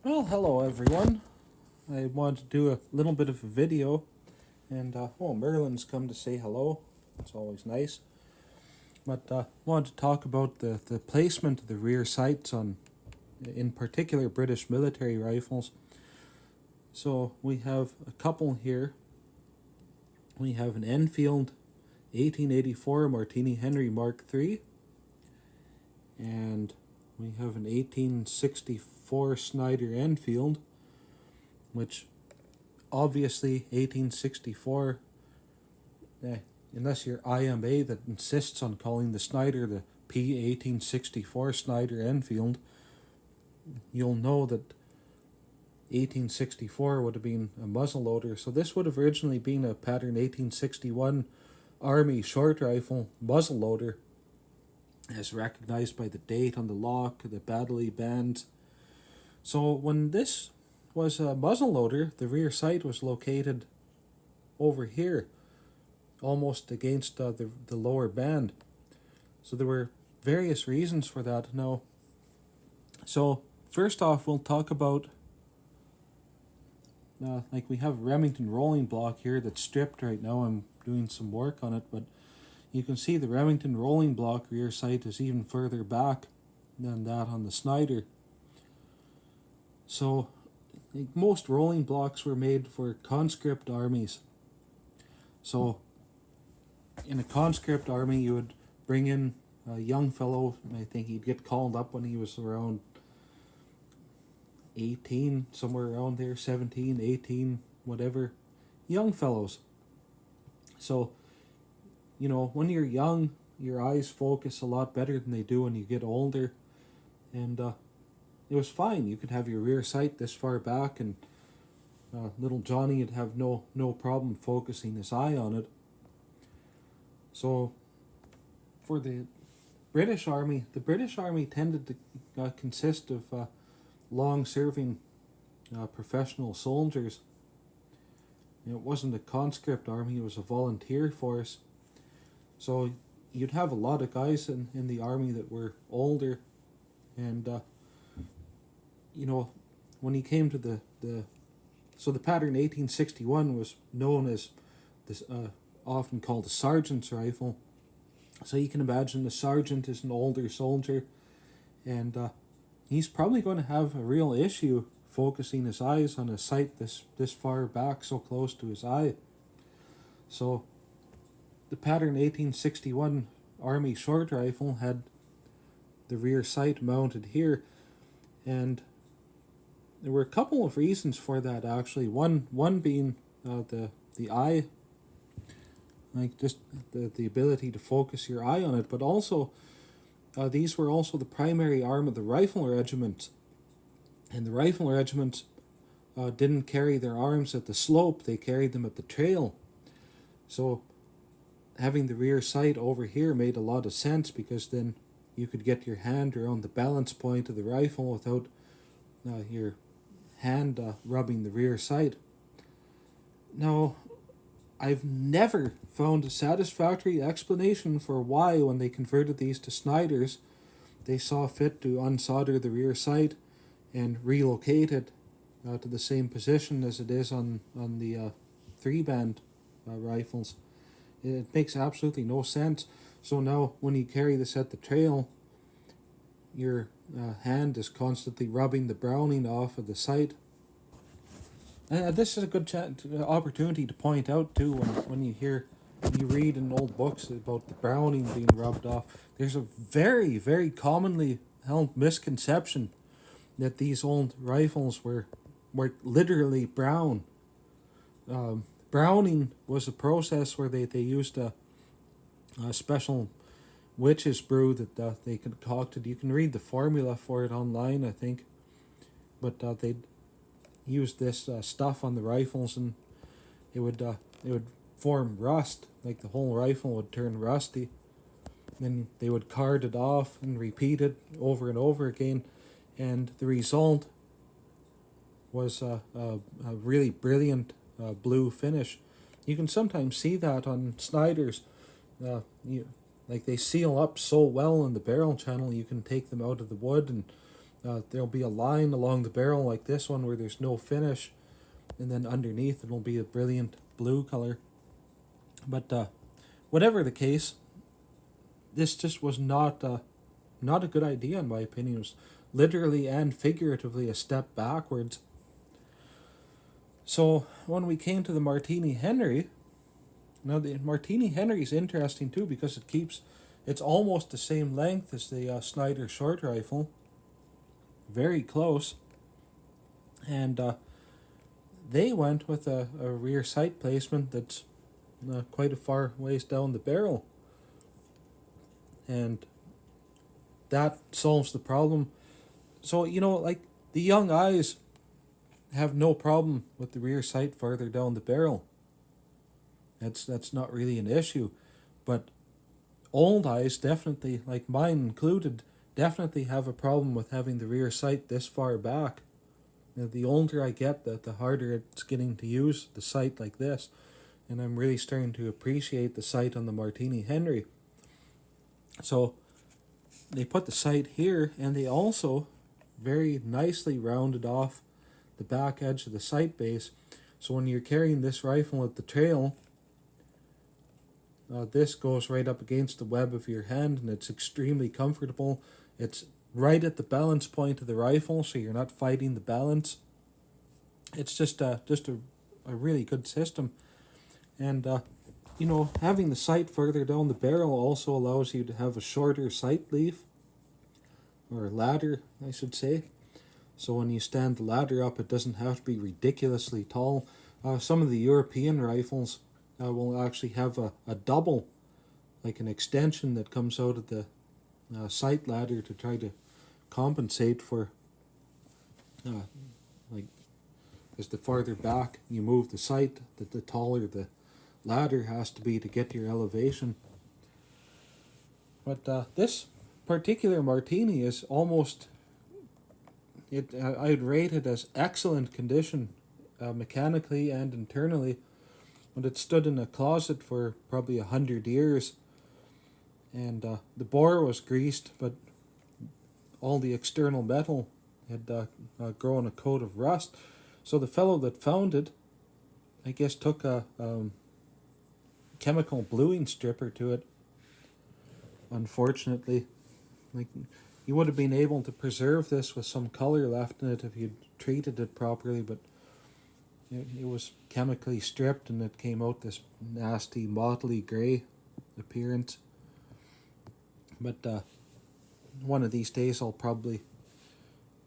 Well, hello everyone. I wanted to do a little bit of a video, and Merlin's come to say hello. It's always nice. But wanted to talk about the placement of the rear sights on, in particular, British military rifles. So we have a couple here. We have an Enfield 1884 Martini-Henry Mark III, and we have an 1864 Snider Enfield, which obviously 1864, unless you're IMA that insists on calling the Snider the P1864 Snider Enfield, you'll know that 1864 would have been a muzzleloader. So this would have originally been a pattern 1861 Army short rifle muzzleloader, as recognized by the date on the lock, the battley bands. So when this was a muzzleloader, the rear sight was located over here, almost against the lower band. So there were various reasons for that. Now, so first off, we'll talk about like we have a Remington rolling block here that's stripped right now. I'm doing some work on it, but you can see the Remington rolling block rear sight is even further back than that on the Snider. So like, most rolling blocks were made for conscript armies. So in a conscript army, you would bring in a young fellow. I think he'd get called up when he was around 18, somewhere around there, 17, 18, whatever. Young fellows. So, when you're young, your eyes focus a lot better than they do when you get older. And it was fine. You could have your rear sight this far back, and little Johnny would have no problem focusing his eye on it. So, for the British Army tended to consist of long-serving professional soldiers. It wasn't a conscript army, it was a volunteer force. So you'd have a lot of guys in the army that were older, and when he came to the pattern 1861 was known as this, often called a sergeant's rifle. So you can imagine the sergeant is an older soldier, and he's probably going to have a real issue focusing his eyes on a sight this far back, so close to his eye. So the pattern 1861 Army short rifle had the rear sight mounted here, and there were a couple of reasons for that actually. One being the eye, like just the ability to focus your eye on it, but also these were also the primary arm of the rifle regiment, and the rifle regiment didn't carry their arms at the slope, they carried them at the trail. So having the rear sight over here made a lot of sense, because then you could get your hand around the balance point of the rifle without your hand rubbing the rear sight. Now, I've never found a satisfactory explanation for why, when they converted these to Sniders, they saw fit to unsolder the rear sight and relocate it to the same position as it is on the 3-band rifles. It makes absolutely no sense. So now when you carry this at the trail, your hand is constantly rubbing the browning off of the sight. This is a good opportunity to point out too, when you read in old books about the browning being rubbed off. There's a very, very commonly held misconception that these old rifles were literally brown. Browning was a process where they used a special witch's brew that they concocted. You can read the formula for it online, I think. But they'd use this stuff on the rifles, and it would form rust. Like the whole rifle would turn rusty. Then they would card it off and repeat it over and over again, and the result was a really brilliant blue finish. You can sometimes see that on Sniders. Like they seal up so well in the barrel channel, you can take them out of the wood and there'll be a line along the barrel like this one where there's no finish, and then underneath it'll be a brilliant blue color. But whatever the case, this just was not a good idea in my opinion. It was literally and figuratively a step backwards. So when we came to the Martini-Henry, now the Martini-Henry is interesting too because it's almost the same length as the Snider short rifle, very close, and they went with a rear sight placement that's quite a far ways down the barrel, and that solves the problem. So, like, the young eyes have no problem with the rear sight farther down the barrel. That's not really an issue. But old eyes definitely, like mine included, definitely have a problem with having the rear sight this far back. The older I get, the harder it's getting to use the sight like this. And I'm really starting to appreciate the sight on the Martini-Henry. So they put the sight here, and they also very nicely rounded off the back edge of the sight base. So when you're carrying this rifle at the trail, this goes right up against the web of your hand, and it's extremely comfortable. It's right at the balance point of the rifle, so you're not fighting the balance. It's just a really good system. And having the sight further down the barrel also allows you to have a shorter sight leaf, or ladder, I should say. So when you stand the ladder up, it doesn't have to be ridiculously tall. Some of the European rifles will actually have a double, like an extension that comes out of the sight ladder to try to compensate for, like, as the farther back you move the sight, the taller the ladder has to be to get your elevation. But this particular Martini is almost, I'd rate it as excellent condition, mechanically and internally. But it stood in a closet for probably 100 years, and the bore was greased, but all the external metal had grown a coat of rust. So the fellow that found it, I guess, took a chemical bluing stripper to it. Unfortunately, like, you would have been able to preserve this with some color left in it if you'd treated it properly, but it was chemically stripped, and it came out this nasty mottly grey appearance. But one of these days I'll probably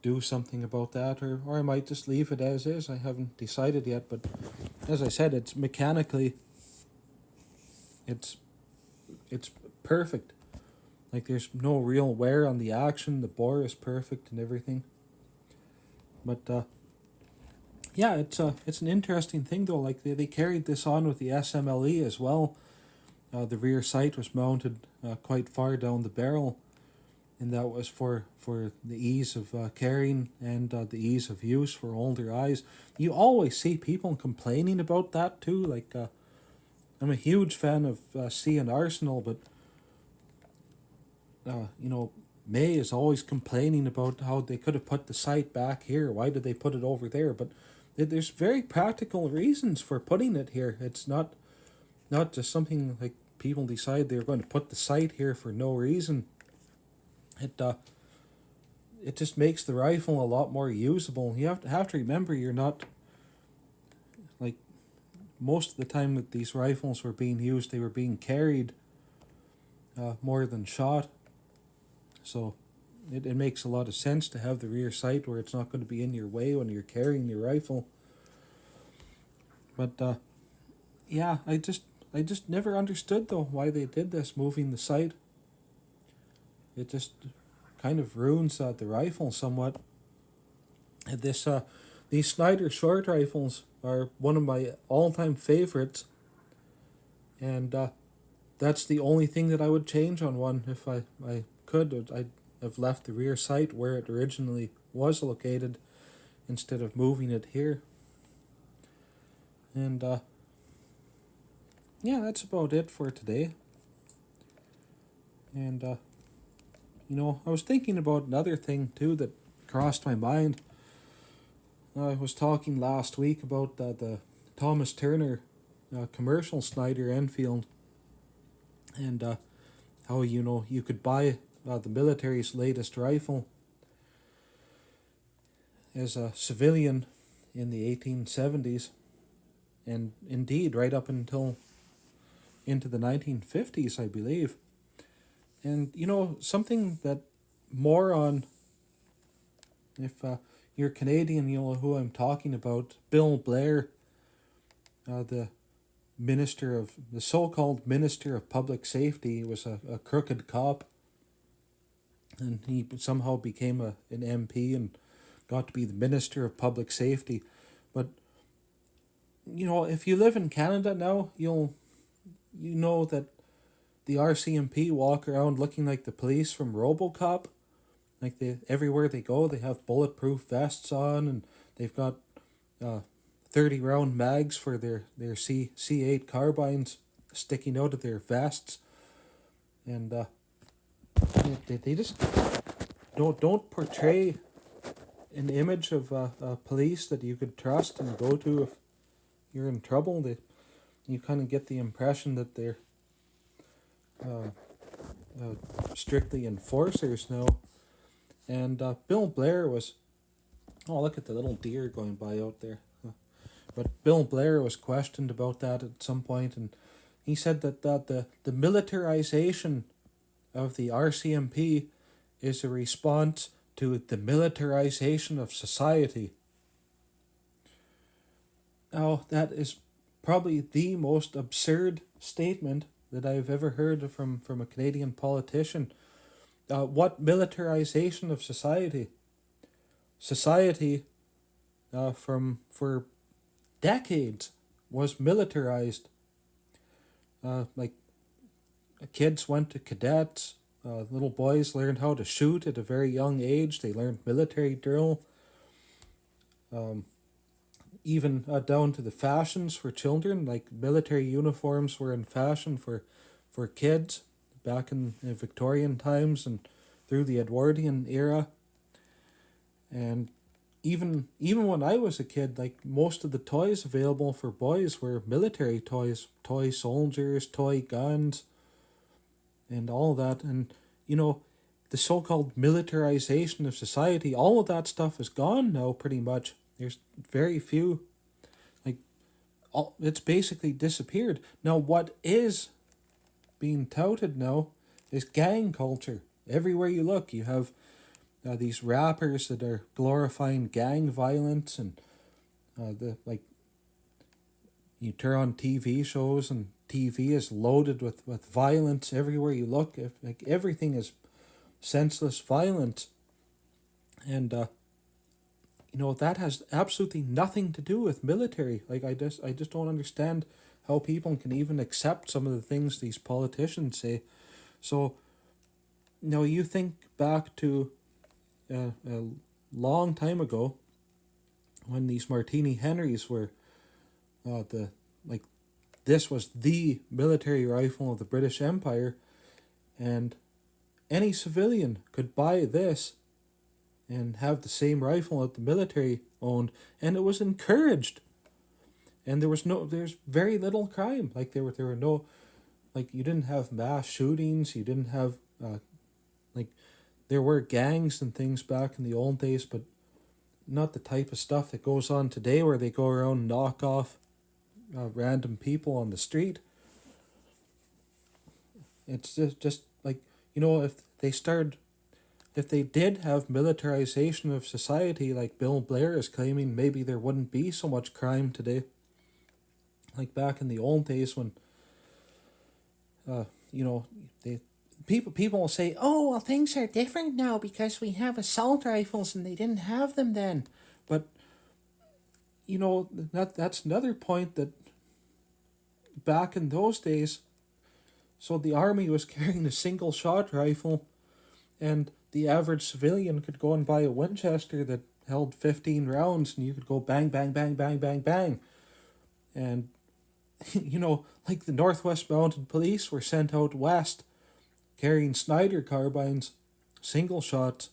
do something about that, or I might just leave it as is. I haven't decided yet, but as I said, it's mechanically, it's perfect. Like, there's no real wear on the action. The bore is perfect and everything. But yeah, it's an interesting thing though. Like, they carried this on with the SMLE as well. The rear sight was mounted quite far down the barrel, and that was for the ease of carrying and the ease of use for older eyes. You always see people complaining about that too. Like, I'm a huge fan of C and Arsenal, but May is always complaining about how they could have put the sight back here. Why did they put it over there? But there's very practical reasons for putting it here. It's not just something like people decide they're going to put the sight here for no reason. It just makes the rifle a lot more usable. You have to remember, you're not, like, most of the time that these rifles were being used, they were being carried more than shot. So it makes a lot of sense to have the rear sight where it's not going to be in your way when you're carrying your rifle. But yeah, I just never understood though why they did this, moving the sight. It just kind of ruins the rifle somewhat. And these Snider short rifles are one of my all-time favorites, and that's the only thing that I would change on one. If I could, I'd have left the rear sight where it originally was located instead of moving it here. And yeah, that's about it for today. And I was thinking about another thing too that crossed my mind. I was talking last week about the Thomas Turner commercial Snider Enfield, and how you could buy the military's latest rifle as a civilian in the 1870s, and indeed right up until into the 1950s, I believe. And something that more on, if you're Canadian, you know who I'm talking about. Bill Blair, the so-called Minister of Public Safety, was a crooked cop, and he somehow became an MP and got to be the Minister of Public Safety. But if you live in Canada now, you know that the RCMP walk around looking like the police from RoboCop. Like everywhere they go, they have bulletproof vests on, and they've got 30-round mags for their C8 carbines sticking out of their vests, and they just don't portray an image of police that you could trust and go to if you're in trouble. You kind of get the impression that they're strictly enforcers now. And Bill Blair was... Oh, look at the little deer going by out there. But Bill Blair was questioned about that at some point, and he said that the militarization of the RCMP is a response to the militarization of society. Now, that is probably the most absurd statement that I've ever heard from a Canadian politician. What militarization of society? Society, for decades, was militarized. Like, kids went to cadets. Little boys learned how to shoot at a very young age. They learned military drill. Even down to the fashions for children, like military uniforms were in fashion for kids back in Victorian times and through the Edwardian era. And even when I was a kid, like, most of the toys available for boys were military toys, toy soldiers, toy guns, and all that. And the so-called militarization of society, all of that stuff is gone now, pretty much. There's very few, it's basically disappeared. Now, what is being touted now is gang culture. Everywhere you look, you have these rappers that are glorifying gang violence, and you turn on TV shows and TV is loaded with violence everywhere you look. Everything is senseless violence, and that has absolutely nothing to do with military. I just don't understand how people can even accept some of the things these politicians say. So, you think back to a long time ago when these Martini-Henrys were this was the military rifle of the British Empire, and any civilian could buy this and have the same rifle that the military owned, and it was encouraged. And there's very little crime. There were no, you didn't have mass shootings. You didn't have, there were gangs and things back in the old days, but not the type of stuff that goes on today, where they go around and knock off random people on the street. It's just if they did have militarization of society, like Bill Blair is claiming, maybe there wouldn't be so much crime today. Like back in the old days when, people will say, oh, well, things are different now because we have assault rifles and they didn't have them then. But, that's another point, that back in those days, so the army was carrying a single shot rifle, and the average civilian could go and buy a Winchester that held 15 rounds, and you could go bang, bang, bang, bang, bang, bang. And, the Northwest Mounted Police were sent out west carrying Snider carbines, single shots,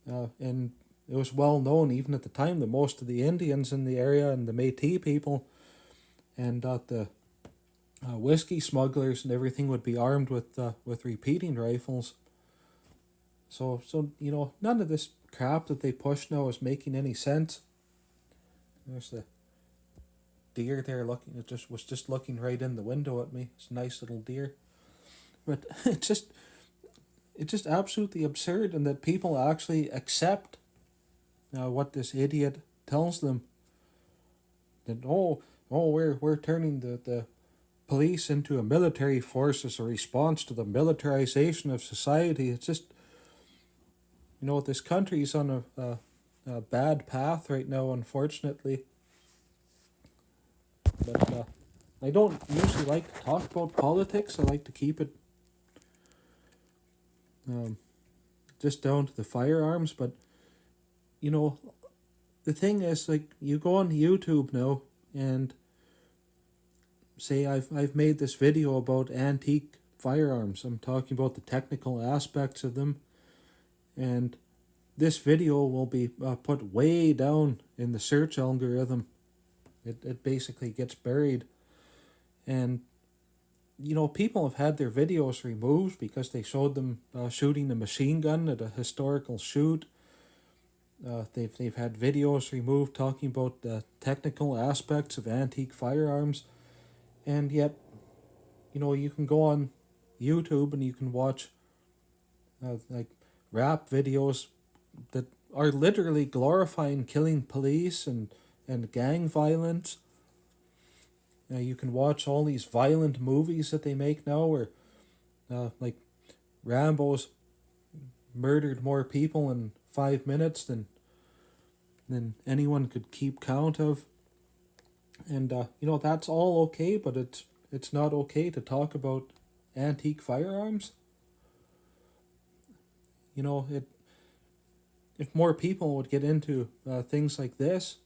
and it was well known even at the time that most of the Indians in the area and the Métis people and the whiskey smugglers and everything would be armed with repeating rifles. So none of this crap that they push now is making any sense. There's the deer there looking. It was just looking right in the window at me. It's a nice little deer, but it's just absolutely absurd, and that people actually accept what this idiot tells them. That we're turning the police into a military force as a response to the militarization of society. It's just, this country's on a bad path right now, unfortunately. But I don't usually like to talk about politics. I like to keep it just down to the firearms. But, the thing is, like, you go on YouTube now and say I've made this video about antique firearms. I'm talking about the technical aspects of them, and this video will be put way down in the search algorithm. It basically gets buried, and people have had their videos removed because they showed them shooting a machine gun at a historical shoot. They've had videos removed talking about the technical aspects of antique firearms. And yet, you can go on YouTube and you can watch like rap videos that are literally glorifying killing police and gang violence. You can watch all these violent movies that they make now where like Rambo's murdered more people in 5 minutes than anyone could keep count of. And that's all okay, but it's not okay to talk about antique firearms. If more people would get into things like this,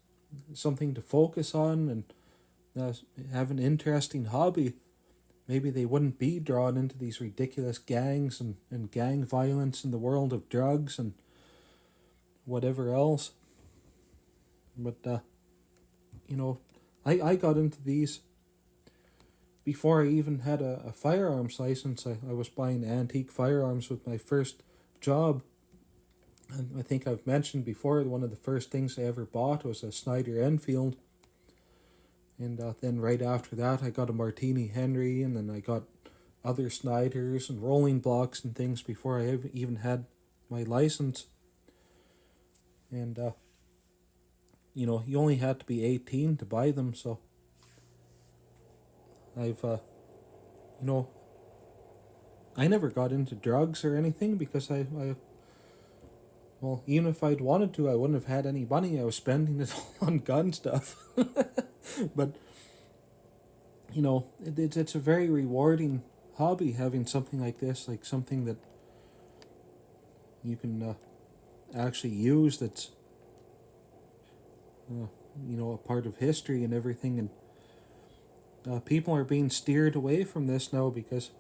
something to focus on, and have an interesting hobby, maybe they wouldn't be drawn into these ridiculous gangs and gang violence in the world of drugs and whatever else. But I got into these before I even had a firearms license. I was buying antique firearms with my first job. And I think I've mentioned before, one of the first things I ever bought was a Snider Enfield. And then right after that, I got a Martini-Henry, and then I got other Sniders and rolling blocks and things before I even had my license. And you only had to be 18 to buy them, so I've I never got into drugs or anything because well, even if I'd wanted to, I wouldn't have had any money. I was spending it all on gun stuff. But it's a very rewarding hobby, having something like this, like something that you can actually use, that's a part of history and everything. And people are being steered away from this now because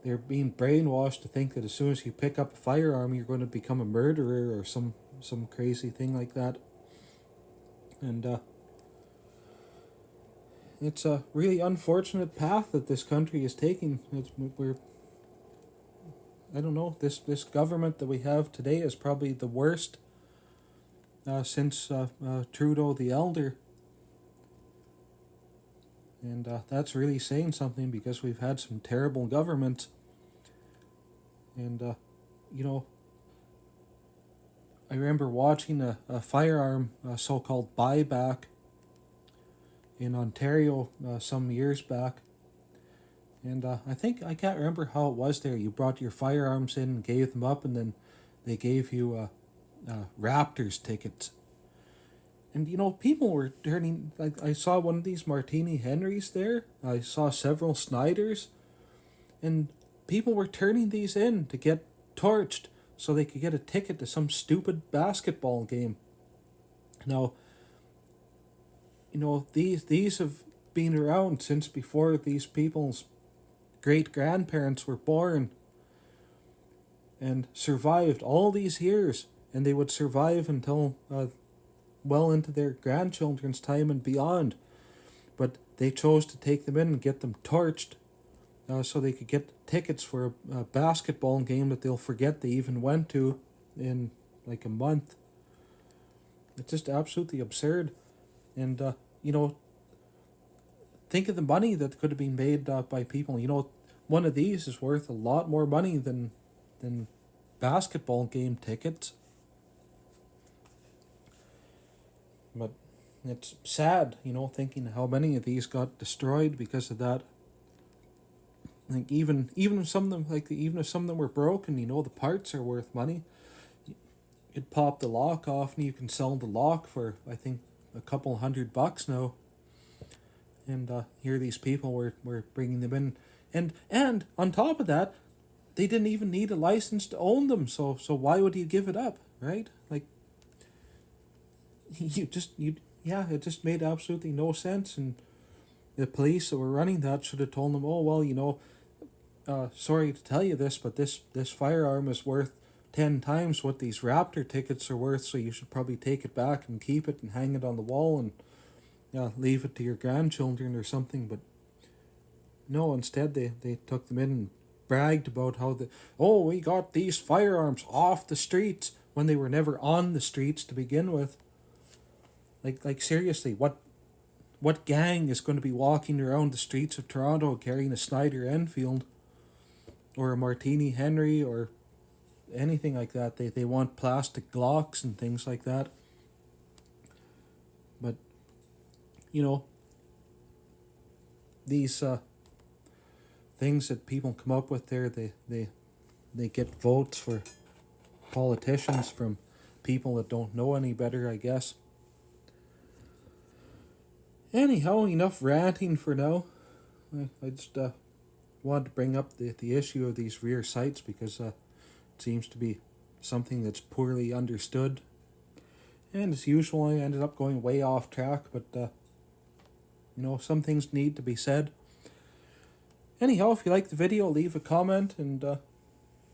they're being brainwashed to think that as soon as you pick up a firearm, you're going to become a murderer or some crazy thing like that. And it's a really unfortunate path that this country is taking. I don't know, this government that we have today is probably the worst since Trudeau the Elder. And that's really saying something, because we've had some terrible governments. And, I remember watching a firearm so-called buyback in Ontario some years back. And I can't remember how it was there. You brought your firearms in and gave them up, and then they gave you Raptors tickets. And, people were turning, like, I saw one of these Martini-Henrys there. I saw several Sniders. And people were turning these in to get torched so they could get a ticket to some stupid basketball game. Now, these have been around since before these people's great-grandparents were born, and survived all these years and they would survive until well into their grandchildren's time and beyond. But they chose to take them in and get them torched, so they could get tickets for a basketball game that they'll forget they even went to in like a month. It's just absolutely absurd. And, think of the money that could have been made by people. One of these is worth a lot more money than basketball game tickets. But it's sad, thinking how many of these got destroyed because of that. Like even if some of them even if some of them were broken, the parts are worth money. You'd pop the lock off and you can sell the lock for, I think, a couple $100 now. And here these people were bringing them in, and on top of that, they didn't even need a license to own them. So why would you give it up, right? Like, it just made absolutely no sense. And the police that were running that should have told them, oh well, sorry to tell you this, but this firearm is worth 10 times what these Raptor tickets are worth, so you should probably take it back and keep it and hang it on the wall and leave it to your grandchildren or something. But no, instead they took them in and bragged about how we got these firearms off the streets when they were never on the streets to begin with. Like seriously, what gang is going to be walking around the streets of Toronto carrying a Snider Enfield or a Martini-Henry or anything like that? They want plastic Glocks and things like that. But these things that people come up with there, they get votes for politicians from people that don't know any better, I guess. Anyhow, enough ranting for now. I just wanted to bring up the issue of these rear sights because it seems to be something that's poorly understood. And as usual, I ended up going way off track, but some things need to be said. Anyhow, if you like the video, leave a comment, and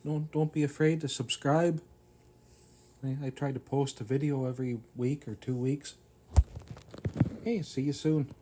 don't be afraid to subscribe. I try to post a video every week or 2 weeks. Hey, see you soon.